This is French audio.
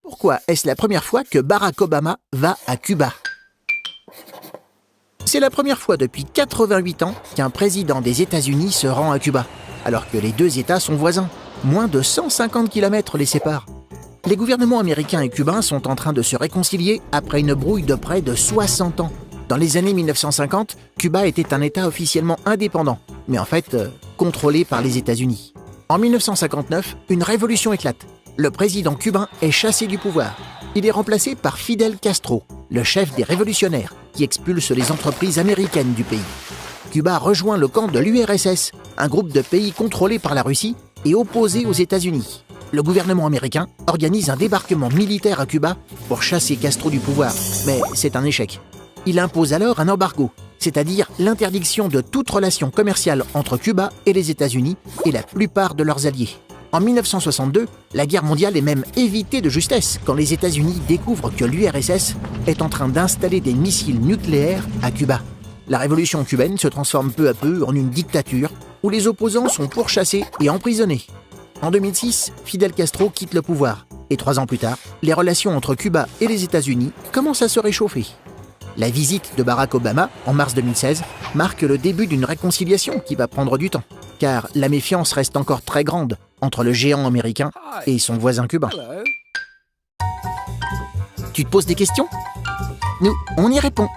Pourquoi est-ce la première fois que Barack Obama va à Cuba? C'est la première fois depuis 88 ans qu'un président des États-Unis se rend à Cuba, alors que les deux États sont voisins. Moins de 150 km les séparent. Les gouvernements américains et cubains sont en train de se réconcilier après une brouille de près de 60 ans. Dans les années 1950, Cuba était un État officiellement indépendant, mais en fait contrôlé par les États-Unis. En 1959, une révolution éclate. Le président cubain est chassé du pouvoir. Il est remplacé par Fidel Castro, le chef des révolutionnaires, qui expulse les entreprises américaines du pays. Cuba rejoint le camp de l'URSS, un groupe de pays contrôlés par la Russie et opposés aux États-Unis. Le gouvernement américain organise un débarquement militaire à Cuba pour chasser Castro du pouvoir, mais c'est un échec. Il impose alors un embargo, c'est-à-dire l'interdiction de toute relation commerciale entre Cuba et les États-Unis et la plupart de leurs alliés. En 1962, la guerre mondiale est même évitée de justesse quand les États-Unis découvrent que l'URSS est en train d'installer des missiles nucléaires à Cuba. La révolution cubaine se transforme peu à peu en une dictature où les opposants sont pourchassés et emprisonnés. En 2006, Fidel Castro quitte le pouvoir et 3 ans plus tard, les relations entre Cuba et les États-Unis commencent à se réchauffer. La visite de Barack Obama, en mars 2016, marque le début d'une réconciliation qui va prendre du temps, car la méfiance reste encore très grande entre le géant américain et son voisin cubain. Tu te poses des questions? Nous, on y répond.